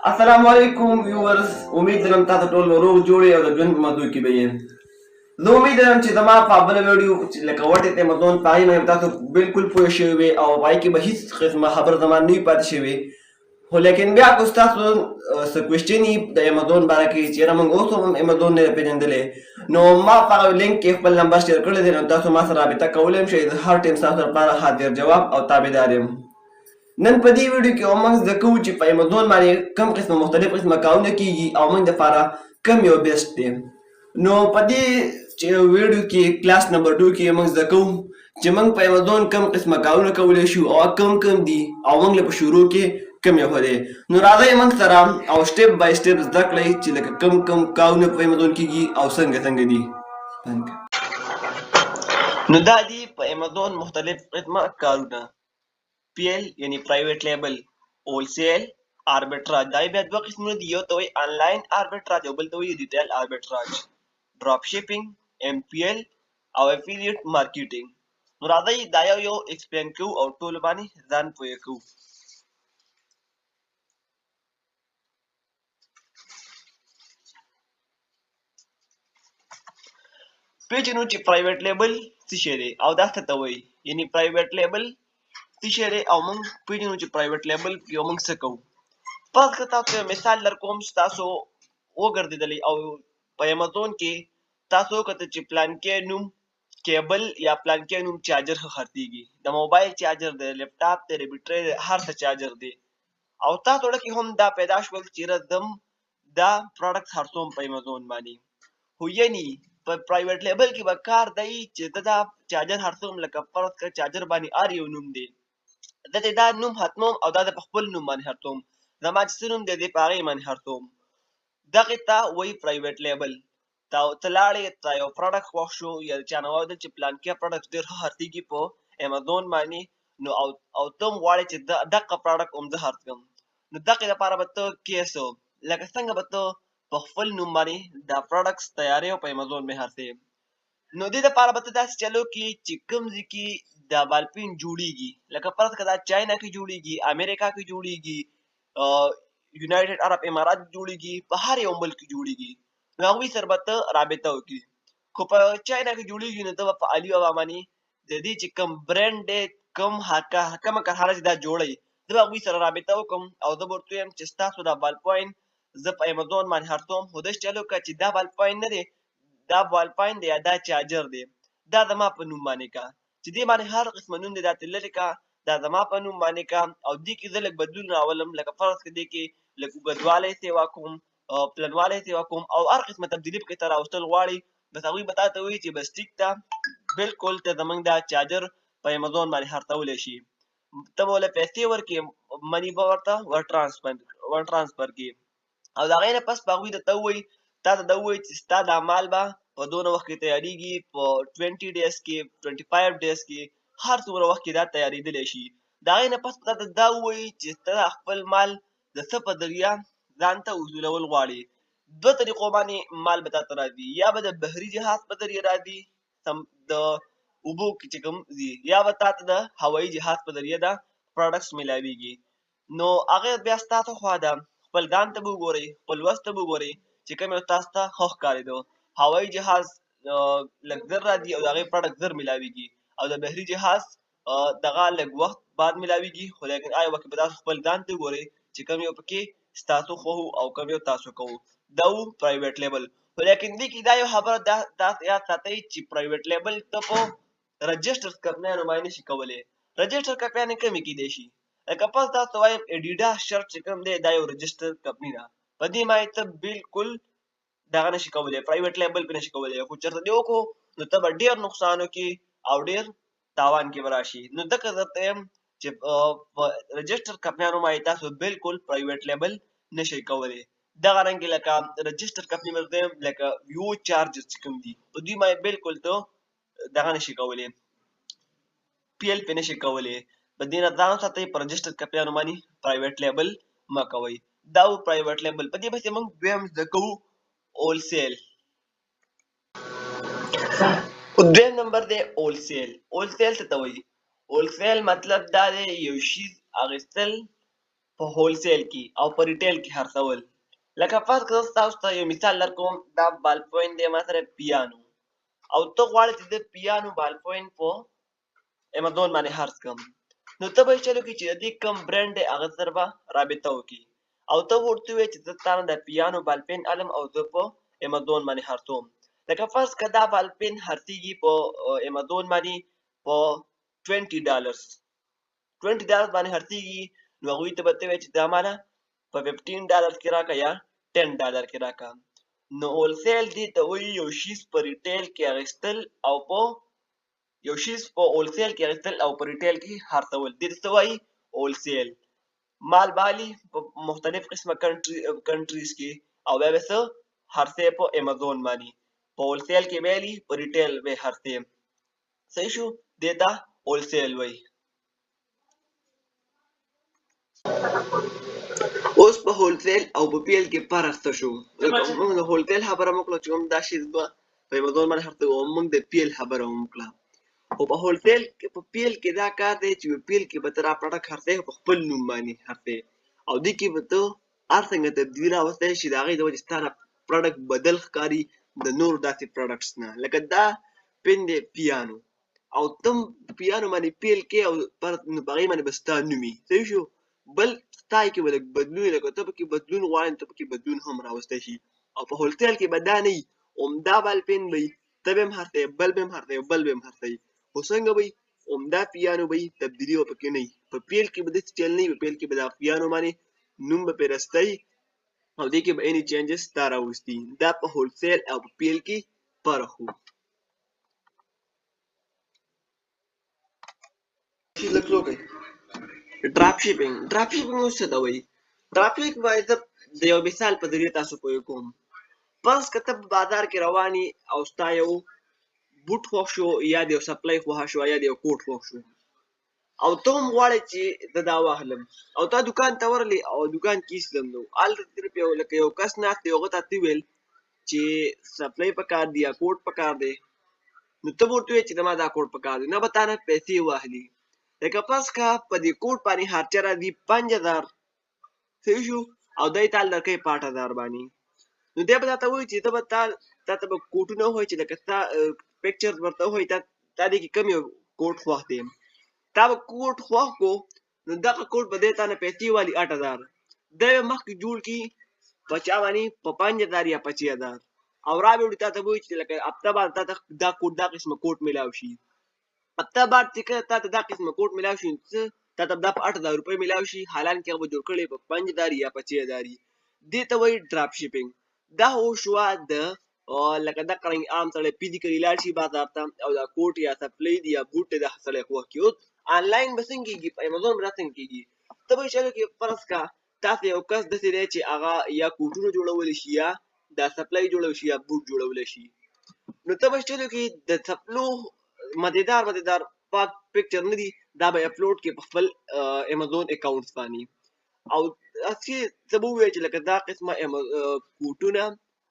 السلام علیکم ویورز، امید لرم تاسو ټول روغ جوړ یې او د ژوند په مزو کې به یې. زه امید لرم چې زما په بله ویډیو چې لکه وټې تمدن په هغې باندې تاسو بالکل پوه شوي وي او په هغې کې به هېڅ قسمه خبره زما نه وي پاتې شوې. خو لیکن بیا که ستاسو څه کوېسچن وي د امازون باره کې چې یاره موږ اوس هم امازون نه دی پېژندلی، نو ما په هغه لینک کې خپل نمبر شیر کړی دی، نو تاسو ما سره رابطه کولی هم شئ. زه هر ټایم ستاسو لپاره حاضر جواب او تابعدار یم. نن په دې ویډیو کې موږ زده کوو چې په امازون باندې کوم قسمه مختلف قسمه کارونه کیږي او موږ دپاره کوم یو بیسټ دی. نو په دې ویډیو کې کلاس نمبر 2 کې موږ زده کوو چې موږ په امازون کوم قسمه کارونه کولی شو او کوم دي او موږ له په شروع کې کوم یو دی. نو راځئ موږ سره او سټیپ بای سټیپ زده کړئ چې لکه کوم کارونه په امازون کیږي او څنګه دي. نو دا دي په امازون مختلف قسمه کارونه. PL یعنی پرایویټ لیبل، هولسیل، آربیټراج. دا بیا دوه قسمونه دي، یو ته وایي آنلاین آربیټراج او بل ته وایي ریټیل آربیټراج. ډراپ شیپینګ، MPL او افیلیټ مارکیټینګ. نو راځئ دا یو ایکسپلین کوو او ټولو باندې ځان پوه کوو. پیژنو چې پرایویټ لیبل څه شی دی او دا څه ته وایي. یعنی پرایویټ لیبل څه شی دی او موږ پیژنو چې پرایویټ لیبل کې موږ څه کوو. فرض که تاسو یو مثال در کوم چې تاسو وګرځېدلی او په امازون کې تاسو وکتل چې پلانکې نوم کیبل یا پلانکې نوم چارجر ښه خرڅېږي. د موبایل چارجر دی، لیپټاپ دی، بیټرۍ دی، هر څه چارجر دی او تاسو زړه کې هم دا پیدا شول چې یاره زه دا پروډکټ خرڅوم په امازون باندې. خو یعنې په پرایویټ لیبل کې به کار دی چې زه دا چارجر خرڅوم، لکه فرض کړه چارجر باندې هر یو نوم دی، زه دې دا نوم ختموم او دا د په خپل نوم باندې خرڅوم. زما چې څه نوم دی دې په هغې باندې خرڅوم. دغې ته وایي پرایویټ لیبل. ته لاړې تا یو پروډکټ خوښ شو یا د چا نه واورېدل چې پلانکې پروډکټ ډېر ښه خرڅېږي په امازون باندې، نو او ته هم غواړې چې دغه پروډکټ هم زه خرڅ کړم، نو دغې لپاره به ته کیسو لکه څنګه به ته په خپل نوم باندې دا پروډکټس تیارې او په امازون باندې خرڅې. نو دې دپاره به ته داسې چلو کې چې کوم ځای کې دا بالپین جوړېږي، لکه فرض کړه دا چاینا کې جوړېږي، امریکا کې جوړېږي، یونایټډ عرب امارات جوړېږي، په هر یو ملک کې جوړېږي، نو هغوی سره به ته رابطه وکړي. خو په چاینا کې جوړېږي نو ته به په علي بابا باندې د دې چې کوم برنډ دی، کومه کارخانه چې دا جوړوي، زه به هغوی سره رابطه وکړم او زه به ورته ووایم چې ستاسو دا بالپاین زه په امازون باندې خرڅوم، خو داسې چل وکړه چې دا بالپاین نه دی، دا بالپاین دی یا دا چارجر دی، دا زما په نوم باندې کا، چې دې باندې هر قسمه نوم دی دا ترې لرې کا، دا زما په نوم باندې کا او دې کې زه لږ بدلون راولم، لکه فرض کړه دې کې لږ اوږدوالی سیوا کوم، پلنوالی سیوا کوم او هر قسمه تبدیلي پکې ته راوستل غواړي، بس هغوی به تا ته وایي چې بس ټیک ده، بالکل ته زموږ دا چارجر په امازون باندې خرڅولی شي. ته به ورله پیسې ورکړې، مني به ورته ور ټرانسفر کړي او د هغې نه پس به هغوی درته ووایي، تا ته دا ووایي چې ستا دا مال به په دونه وخت کې تیارېږي، په 20 ډیز کې، 25 ډیز کې، هر څومره وخت کې دا تیارېدلی شي. د هغې نه پس به تا ته دا ووایي چې ته خپل مال د څه په ذریعه ځان ته وصولول غواړې. دوه طریقو باندې مال به تا ته راځي، یا به د بحري جهاز په ذریعه راځي، د اوبو کې چې کوم ځي، یا به تا ته د هوایي جهاز په ذریعه دا پروډکټس میلاویږي. نو هغې بیا ستاسو خوا ده، خپل ځان ته به وګورئ، خپل وس ته به وګورئ چې کوم یو تاسو ته ښه ښکارېده. هوایي جهاز لږ زر راځي او د هغې پروډکټ زر میلاویږي او د بحري جهاز دغه لږ وخت بعد میلاویږي، خو لیکن هغې وخت کې به تاسو خپل ځان ته وګورئ چې کوم یو پکې ستاسو خوښ او کوم یو تاسو کوو. دا و پرایویټ لیبل. خو لیکن دې کې دا یو خبره تاسو یاد ساتئ چې پرایویټ لیبل ته په رجسټر کمپنیانو باندې نشي کولی. رجسټر کمپنیانې کومې کیدی شي؟ لکه فرض تاسو ته وایم اډیډاس شرټ چې کوم دی دا یو رجسټر کمپني ده، په دې باندې ته بالکل دغه نشي کولی، پرایویټ لیبل پرې نشي کولی. خو چېرته دې وکړو نو ته به ډېر نقصان وکړي او ډېر تاوان کې به راشي. نو ځکه درته یم چې په رجسټر کمپنیانو باندې تاسو بالکل پرایویټ لیبل نشئ کولی. دغه رنګې لکه رجسټر کمپني مې درته یم لکه یو چارجر چې کوم دي په دوی باندې بالکل ته دغه نشي کولی، PL پې نشي کولی. په دې نه ځان وساتئ، په رجسټر کمپنیانو باندې پرایویټ لیبل مه کوئ. دا و پرایویټ لیبل. په دې پسې موږ دویم زده کوو هولسیل. دویم نمبر دی هولسیل. هولسیل څه ته وایي؟ هولسیل مطلب دا دی یو شیز اخیستل په هولسیل کې او په ریټیل کې خرڅول. لکه فرض کړه زه تاسو ته یو مثال درکوم، دا بال پوینټ دی ما سره پیانو، او ته غواړې چې د پیانو بال پوینټ په امازون باندې خرڅ کړم، نو ته به یې چلو کې چې د دې کوم برانډ دی هغه سره به رابطه وکړي او ته ورته ووایې چې زه تا نه د پیانو بال پین الم او زه په امازون باندې خرڅوم. لکه فرض کړه دا بال پین خرڅېږي په امازون باندې په $20 باندې خرڅېږي، نو هغوی ته به ته وایې چې دا ماله په $15 کې راکړه یا $10 کې راکړه. نو هولسیل دې ته وایي یو شیز په ریټیل کې اخیستل او په یو شیز په هولسیل کې اخیستل او په ریټیل کې خرڅول، دې ته څه وایي؟ هولسیل. مال بالي په مختلف قسمه کنټریز کې او بیا به څه خرڅې په امازون باندې، په هولسیل کې بیلي په ریټیل به خرڅې. صحیح شو؟ دې ته هولسیل وایي. اوس په هولسیل او په پیل کې فرق څه شو؟ موږ د هولسیل خبره مو وکړه چې موږ دا شی به په امازون باندې خرڅوو، او موږ د پیل خبره مو وکړه. خو په هولسیل کې په پیل کې دا کار دی چې په پیل کې به ته دا پروډکټ خرڅوې په خپل نوم باندې خرڅوې، او دې کې به ته هر څنګه تبدیلي راوستی شي د هغې د وجې ستا نه پروډکټ بدل ښکاري د نورو داسې پروډکټس نه. لکه دا پین دی پیانو، او ته پیانو باندې پیل کې او نو په هغې باندې به ستا نوم وي. صحیح شو؟ بل ستا کې به لږ بدلون وي، لکه ته پکې بدلون غواړې نو ته پکې بدلون هم راوستی شي. او په هولسیل کې به دا نه وي، عمده بال پین به وي، ته به هم خرڅوې، بل به هم خرڅوې، بل به هم خرڅوي. خو څنګه به وي؟ عمده پیانو به وي، تبدیلي به پکې نه وي. په پیل کې به داسې چل نه وي، په پیل کې به دا پیانو باندې نوم به پرې رستی او دې کې به اني چینجز ستا راوستي. دا په هولسیل او په پیل کې فرق و. ډراپ شیپینګ اوس څه ته وایي؟ ډراپ شیپینګ باید زه د یو مثال په ذریعه تاسو پوه کوم. فرض که ته په بازار کې روان یې او ستا یو بوټ خوښ شو، یا د یو سپلی خوښه شوه، یا د یو کوټ خوښ شو، او ته هم غواړې چې زه دا واخلم، او تا دوکان ته ورغلې او دوکان کې ایستلم، نو هلته صرف لکه یو کس ناست دی، هغه ته ته وویل چې سپلی پکار دی یا کوټ پکار دی، نو ته به ورته ووایې چې ما دا کوټ پکار دی، نه به تا نه پیسې واخلي. لکه فرض که په دې کوټ باندې خرچه راځي 5000، صحیح شو؟ او دی تا درکوي په 8000 باندې، نو دی به تا ته ووایي چې تا ته به کوټونه وښایي چې لکه ستا پکچرز ورته وښایي تا دې کې کوم یو کوټ خوښ دی. تا به کوټ خوښ کړو، نو دغه کوټ به دی تا نه پیسې والي 8000، دی به مخکې جوړ کړي په چا باندې په 5000 یا په 6000، او را به وړي تا ته به وایي چې لکه هفته بعد تا ته دا قسمه کوټ میلاو شي. هفته بعد چې کله تا ته دا قسمه کوټ میلاو شي، څه تا ته دا په 8000 روپۍ میلاو شي، حالانکې هغه به جوړ کړی په 5000 یا په 6000. دې ته وایي ډراپ شیپینګ. دا وشوه د لکه دغه رنګ عام سړی فزیکلي لاړ شي بازار ته، او دا کوټ یا سپلی دی یا بوټ دی دا سړی خوښ کړي. اوس آنلاین به څنګه کېږي؟ په امازون به دا څنګه کېږي؟ ته به یې چلو کې فرض که تاسو یو کس داسې دی چې هغه یا کوټونه جوړولی شي، یا دا سپلی جوړولی شي، یا بوټ جوړولی شي، نو ته به چلو کې د سپلو مدیدار پاک پکچر نه دي، دا به اپلوډ کې په خپل امازون اکاونټس باندې، او هسې څه به ووایې چې لکه دا قسمه کوټونه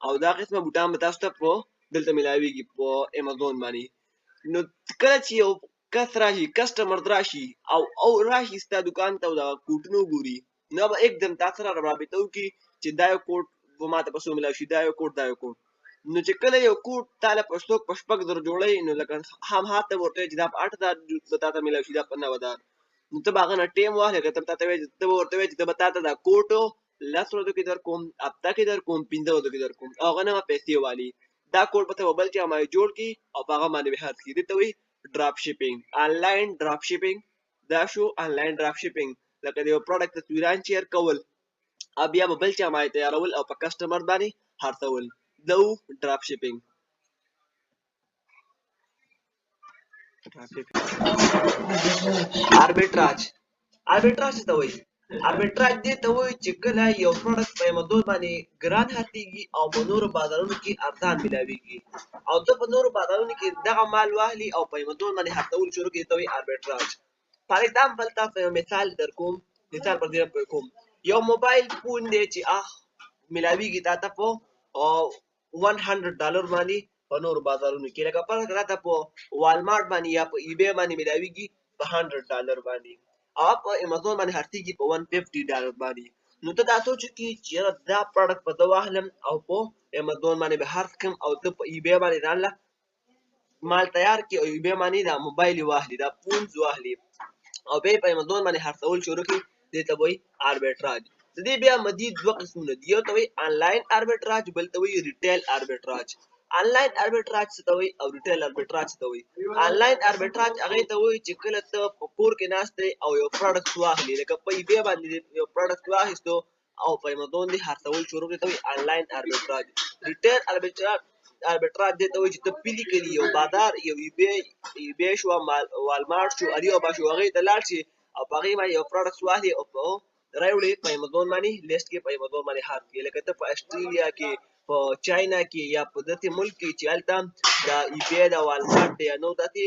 او دا قسمه بوټان به تاسو ته په دلته میلاویږي په امازون باندې. نو کله چې یو کس راشي، کسټمر راشي او راشي ستا دوکان ته او دغه کوټونه وګوري، نو به एकदम تا سره رابطه وکړي چې دا یو کوټ به ماته په څو میلاو شي، دا یو کوټ، دا یو کوټ. نو چې کله یو کوټ تا له په څوک په 6000 جوړوي، نو لکه هماغه ته ورته وایي چې دا په 8000 به تا ته میلاو شي، دا په 9000. نو ته به هغه نه ټیم واخلې، که ته به ورته وایې چې زه به تا ته دا کوټ 10 ورځو کې در کوم، هفته کې در کوم، 15 ورځو کې در کوم، او هغه نه به پیسې والي. دا کوټ به ته بل چا باندې جوړ کړي او په هغه باندې به خرڅ کړي. دې ته وایي ډراپ شیپینګ، آنلاین ډراپ شیپینګ. دا شو آنلاین ډراپ شیپینګ، لکه د یو پروډکټ تصویران شیر کول او بیا به بل چا باندې تیارول او په کسټمر باندې خرڅول، دا و ډراپ شیپینګ. آربیټراج څه ته وایي؟ آربیټراج دې ته وایي چې کله یو پروډکټ په امازون باندې ګران خرڅېږي او په نورو بازارونو کې ارزان میلاویږي، او ته په نورو بازارونو کې دغه مال واخلي او په امازون باندې خرڅول شروع کړي، ته وایي آربیټراج. فار ایگزامپل تاسو یو مثال در کوم، مثال پر ځای کوم، یو موبایل فون دی چې میلاویږي تا ته په $100 باندې په نورو بازارونو کې، لکه فرض کړه ته په والمارټ باندې یا په ایبی باندې میلاویږي په $100 باندې، هغه په امازون باندې خرڅېږي په $150 باندې. نو ته دا سوچ وکړې چې یاره دا پروډکټ به زه واخلم او په امازون باندې به خرڅ کړم او ته په ایبې باندې ځان له مال تیار کړي او ایبې باندې دا موبایل واخلي، دا فونز واخلي او بیا یې په امازون باندې خرڅول شروع کړي. دې ته وایي آربیټراج. د دې بیا مزید دوه قسمونه دي، یو ته وایي آنلاین آربیټراج، بل ته وایي ریټیل آربیټراج. آنلاین آربیټراج څه ته وایي او ریټیل آربیټراج څه ته وایي؟ آنلاین آربیټراج هغې ته وایي چې کله ته په کور کې ناست یې او یو پروډکټ واخلي، لکه په ایبې باندې یو پروډکټ واخیستو او په امازون دې خرڅول شروع کړي، ته وایي آنلاین آربیټراج. ریټیل آربیټراج دې ته وایي چې ته پیلي کړي یو بازار، یو ایبې شوه، والمارټ شو، اریوبا شو، هغې ته لاړ شي او په هغې باندې یو پروډکټ واخلي او په راوړي په امازون باندې لیست کې په امازون باندې خرڅ کړي. لکه ته په اسټرالیا کې، په چاینا کې یا په داسې ملک کې چې هلته دا ایبې ده، والمارټ دی یا نور داسې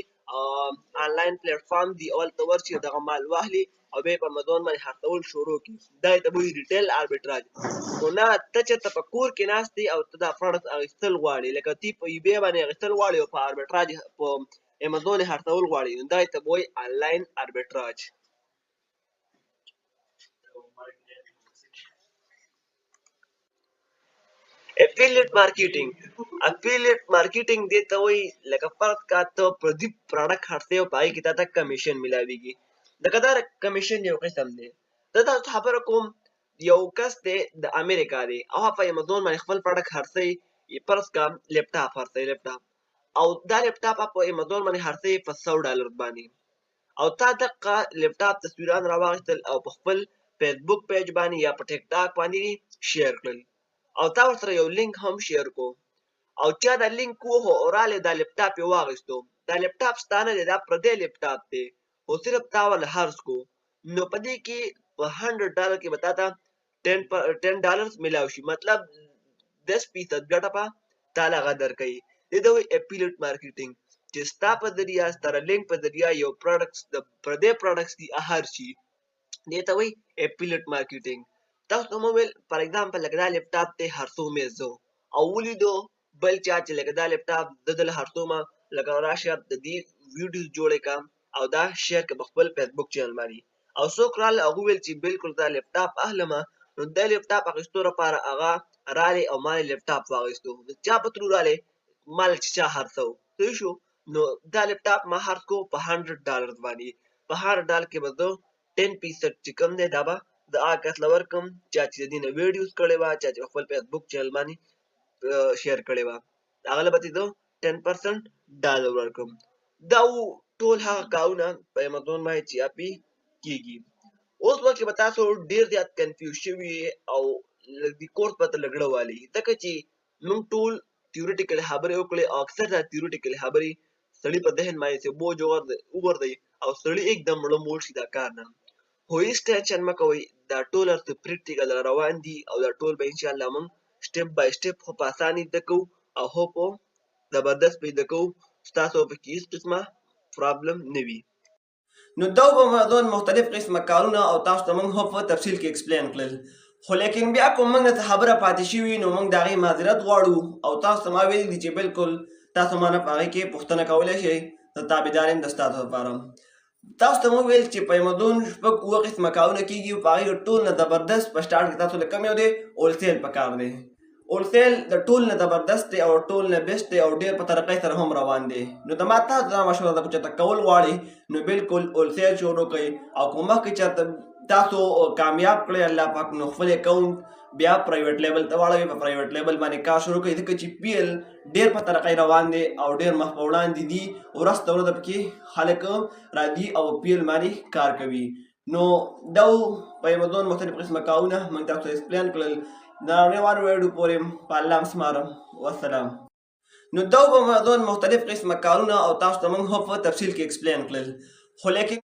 آنلاین پلیټفارم دي، او هلته ورشي دغه مال واخلي او بیا یې په امازون باندې خرڅول شروع کړي. دا یې ته وایي ریټیل آربیټراج. خو نه، ته چېرته په کور کې ناست یې او ته دا پروډکټ اخیستل غواړې، لکه تی په ایبې باندې اخیستل غواړې او په آربیټراج په امازون یې خرڅول غواړې، نو دا یې ته وایي آنلاین آربیټراج. افیلیټ مارکیټینګ. افیلیټ مارکیټینګ دې ته وایي لکه فرض کا ته پردي پروډکټ خرڅوې او په هغې کې تا ته کمیشن میلاویږي. لکه دا کمیشن یو قسم دی. زه تاسو خبره کوم، یو کس دی د امریکا دی او هغه په امازون باندې خپل پروډکټ خرڅوي، فرض کا لیپټاپ خرڅوي، لیپټاپ، او دا لیپټاپ په امازون باندې خرڅوي په $100 باندې، او تا دغه لیپټاپ تصویران راواخیستل او په خپل فیسبوک پیج باندې یا په ټیک ټاک باندې شیر کړل او تا ورسره یو لینک هم شیر کو او چا دا لینک ووهو او رالی دا لیپټاپ یې واخیستو، دا لیپټاپ ستا نه دی، دا پردی لیپټاپ دی، خو صرف تا ورله خرڅ کو، نو په دې کې په $100 کې به تا ته $10 میلاو شي، مطلب 10% ګټه به تا له هغه درکوي. دې ته وایي افیلیټ مارکیټینګ، چې ستا په ذریعه، ستا د لینک په ذریعه یو پروډکټس، د پردی پروډکټس دي هر شي، دې ته وایي افیلیټ مارکیټینګ. تاسو ته مو ویل فار ایگزامپل لکه دا لیپټاپ دی هرڅومې زه او ولیدو بل چا چې لکه دا لیپټاپ زه دله هرڅومه، لکه راشه د دې ویډیوز جوړې کړم او دا شیر کړه په خپل فیسبوک چینل باندې، او څوک راغله هغوی ویل چې بالکل دا لیپټاپ اخلمه، نو دا لیپټاپ اخیستو لپاره هغه رالی او ما لیپټاپ واخیستو، د چا په ترو رالی؟ مال چې چا خرڅو، صحیح شو. نو دا لیپټاپ ما خرڅ کو په $100 باندې، په $100 کې به زه 10% چې کوم دی دا به د هغه کس له ورکړم چا چې د دې نه ویډیوز کړې وه، چا چې په خپل فیسبوک چینل باندې شیر کړې وه، هغه له به ترې زه 10% ډالر ورکړم. دا و ټول هغه کارونه په امازون باندې چې اپې کېږي. اوس وخت کې به تاسو ډېر زیات کنفیوز شوي او د کورس به ته لګړه والي، ځکه چې موږ ټول تیوریټیکل خبرې وکړې او اکثر دا تیوریټیکل خبرې سړي په ذهن باندې چې بوج وغورځوي او سړي एकदम مړه موړ شي دا کار نه. خو هېڅ ټینشن مه کوئ، دا ټول هرڅه پریکټیکل روان دي او دا ټول به انشاءالله موږ سټیپ بای سټیپ خو په اسانۍ زده کوو او خو په زبردست به زده کوو، ستاسو پکې هېڅ قسمه پرابلم نه وي. نو دا به موضوع مختلف قسمه کارونه او تاسو ته موږ هم په تفصیل کې ایکسپلین کړل، خو لیکن بیا کوم موږ نه خبره پاتې شوي نو موږ د هغې معذرت غواړو او تاسو ته ما ویلي دي چې بالکل تاسو ما نه په هغې کې پوښتنه کولی شئ، زه تابعدار یم د ستاسو لپاره. تاسو ته مو ویل چې په امازون شپږ اووه قسمه کارونه کېږي، په هغې ټول نه زبردست په سټارټ کې تاسو له کوم یو دی هولسیل پکار دی. هولسیل د ټول نه زبردست دی او ټول نه بیسټ دی او ډېر په ترقۍ سره هم روان دی. نو د ما تاسو ته مشوره ده چې ته کول غواړئ نو بالکل هولسیل شروع کړئ، او که مخکې چېرته تاسو کامیاب کړئ الله پاک نو خپل اکاونټ بیا پرایویټ لیبل ته واړوئ، په پرایویټ لیبل باندې کار شروع کړئ، ځکه چې پی ایل ډېر په ترقۍ روان دی او ډېر مخ په وړاندې دي، ورځ تر ورځه پکې خلک راځي او پی ایل باندې کار کوي. نو دا په امازون مختلف قسمه کارونه موږ تاسو ته ایکسپلین کړل. د روانو ویډیو پورې په الله سپارم، والسلام. نو دا په امازون مختلف قسمه کارونه او تاسو ته موږ هم په تفصیل کې ایکسپلین کړل، خو لیکن